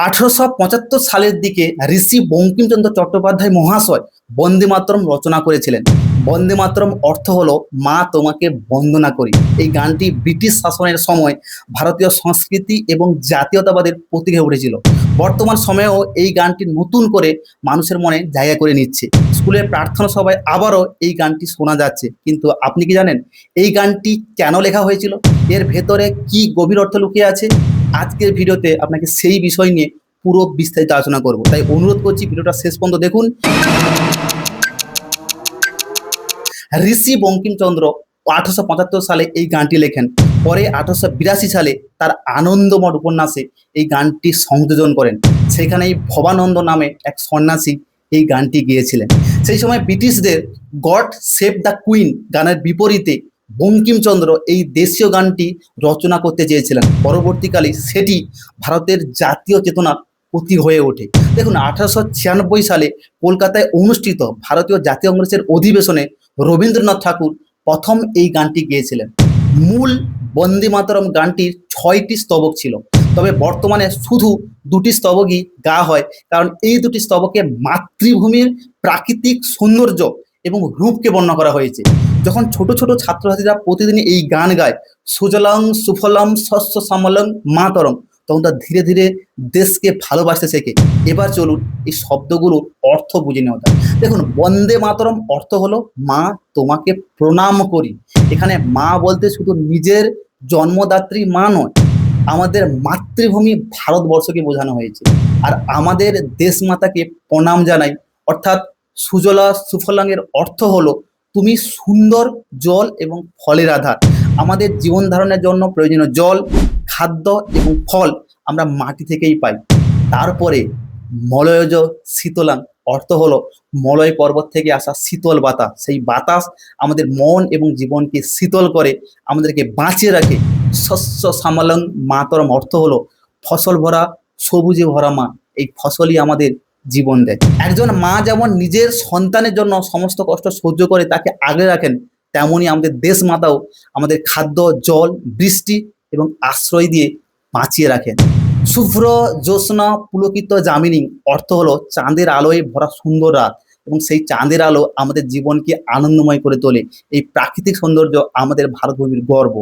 1875 সালের দিকে ঋষি বঙ্কিমচন্দ্র চট্টোপাধ্যায় মহাশয় বন্দে মাতরম রচনা করেছিলেন। বন্দে মাতরম অর্থ হলো মা তোমাকে বন্দনা করি। এই গানটি ব্রিটিশ শাসনের সময় ভারতীয় সংস্কৃতি এবং জাতীয়তাবাদের প্রতীক হয়ে উঠেছিল। বর্তমান সময়েও এই গানটি নতুন করে মানুষের মনে জায়গা করে নিচ্ছে। স্কুলের প্রার্থনা সভায় আবারও এই গানটি শোনা যাচ্ছে। কিন্তু আপনি কি জানেন এই গানটি কেন লেখা হয়েছিল? এর ভেতরে কি গভীর অর্থ লুকিয়ে আছে? আজকের ভিডিওতে আপনাকে সেই বিষয় নিয়ে পুরো বিস্তারিত আলোচনা করব, তাই অনুরোধ করছি ভিডিওটা শেষ পর্যন্ত দেখুন। ঋষি বঙ্কিমচন্দ্র 1875 সালে এই গানটি লেখেন। পরে 1882 সালে তার আনন্দমঠ উপন্যাসে এই গানটি সংযোজন করেন। সেখানেই ভবানন্দ নামে এক সন্ন্যাসী এই গানটি গেয়েছিলেন। সেই সময় ব্রিটিশদের গড সেভ দ্য কুইন গানের বিপরীতে বঙ্কিমচন্দ্র এই দেশীয় গানটি রচনা করতে চেয়েছিলেন। পরবর্তীকালে সেটি ভারতের জাতীয় চেতনার প্রতীক হয়ে ওঠে। দেখুন, 1896 সালে কলকাতায় অনুষ্ঠিত ভারতীয় জাতীয় কংগ্রেসের অধিবেশনে রবীন্দ্রনাথ ঠাকুর প্রথম এই গানটি গেয়েছিলেন। মূল বন্দে মাতরম গানটির 6টি স্তবক ছিল, তবে বর্তমানে শুধু 2টি স্তবকই গাওয়া হয়, কারণ এই 2টি স্তবকে মাতৃভূমির প্রাকৃতিক সৌন্দর্য এবং রূপকে বর্ণনা করা হয়েছে। যখন ছোট ছোট ছাত্রছাত্রীরা প্রতিদিন এই গান গায়, সুজলং সুফলং শস্য শ্যামলং মাতরম, তখন তারা ধীরে ধীরে দেশকে ভালোবাসতে শেখে। এবার চলুন এই শব্দগুলোর অর্থ বুঝে নেওয়া যায়। দেখুন, বন্দে মাতরম অর্থ হলো মা তোমাকে প্রণাম করি। এখানে মা বলতে শুধু নিজের জন্মদাত্রী মা নয়, আমাদের মাতৃভূমি ভারতবর্ষকে বোঝানো হয়েছে। আর আমাদের দেশমাতাকে প্রণাম জানাই, অর্থাৎ সুজলা সুফলং এর অর্থ হলো তুমি সুন্দর জল এবং ফলের আধার। আমাদের জীবন ধারণের জন্য প্রয়োজনীয় জল, খাদ্য এবং ফল আমরা মাটি থেকেই পাই। তারপরে মলয়জ শীতলাং অর্থ হলো মলয় পর্বত থেকে আসা শীতল বাতাস। সেই বাতাস আমাদের মন এবং জীবনকে শীতল করে, আমাদেরকে বাঁচিয়ে রাখে। শস্য শ্যামলং মাতরম অর্থ হলো ফসল ভরা, সবুজে ভরা মা। এই ফসলই আমাদের জীবন দেয়। একজন মা যেমন নিজের সন্তানের জন্য সমস্ত কষ্ট সহ্য করে তাকে আগলে রাখেন, তেমনি আমাদের দেশ মাতাও আমাদের খাদ্য, জল, বৃষ্টি এবং আশ্রয় দিয়ে বাঁচিয়ে রাখেন। শুভ্র জ্যোৎস্না পুলকিত যামিনী অর্থ হলো চাঁদের আলোয় ভরা সুন্দর রাত, এবং সেই চাঁদের আলো আমাদের জীবনকে আনন্দময় করে তোলে। এই প্রাকৃতিক সৌন্দর্য আমাদের ভারতভূমির গর্ব।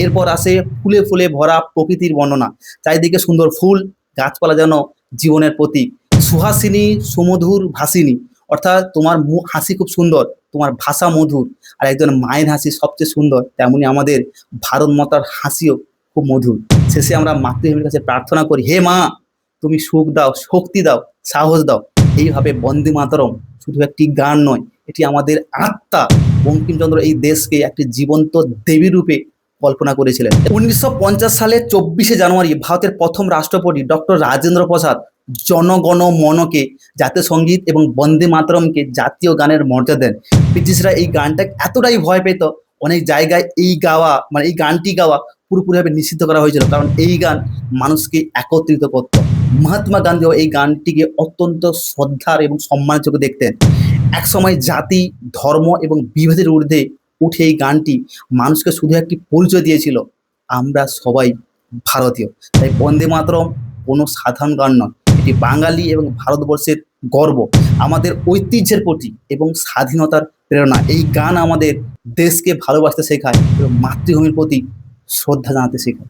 এরপর আসে ফুলে ফুলে ভরা প্রকৃতির বর্ণনা। চারিদিকে সুন্দর ফুল, গাছপালা যেন জীবনের প্রতীক। সুহাসিনী সুমধুর ভাসিনী অর্থাৎ তোমার মুখ হাসি খুব সুন্দর, তোমার ভাষা মধুর। আর একজন মায়ের হাসি সবচেয়ে সুন্দর, তেমনি আমাদের ভারত মাতার হাসিও খুব মধুর। শেষে আমরা মাতৃভূমির কাছে প্রার্থনা করি, হে মা তুমি সুখ দাও, শক্তি দাও, সাহস দাও। এইভাবে বন্দে মাতরম শুধু একটি গান নয়, এটি আমাদের আত্মা। বঙ্কিমচন্দ্র এই দেশকে একটি জীবন্ত দেবী রূপে কল্পনা করেছিলেন। 1950 সালের 24শে জানুয়ারি ভারতের প্রথম রাষ্ট্রপতি ডক্টর রাজেন্দ্র প্রসাদ জনগণ মনকে জাতীয় সঙ্গীত এবং বন্দে মাতরমকে জাতীয় গানের মর্যাদা দেন। ব্রিটিশরা এই গানটা এতটাই ভয় পেত, অনেক জায়গায় এই গাওয়া মানে এই গানটি গাওয়া পুরোপুরিভাবে নিষিদ্ধ করা হয়েছিল, কারণ এই গান মানুষকে একত্রিত করত। মহাত্মা গান্ধীও এই গানটিকে অত্যন্ত শ্রদ্ধার এবং সম্মানের চোখে দেখতেন। একসময় জাতি, ধর্ম এবং বিভেদের ঊর্ধ্বে উঠে এই গানটি মানুষকে শুধু একটি পরিচয় দিয়েছিল, আমরা সবাই ভারতীয়। তাই বন্দে মাতরম কোনো সাধারণ গান নয়, এটি বাঙালি এবং ভারতবর্ষের গর্ব, আমাদের ঐতিহ্যের প্রতীক এবং স্বাধীনতার প্রেরণা। এই গান আমাদের দেশকে ভালোবাসতে শেখায় এবং মাতৃভূমির প্রতি শ্রদ্ধা জানাতে শেখায়।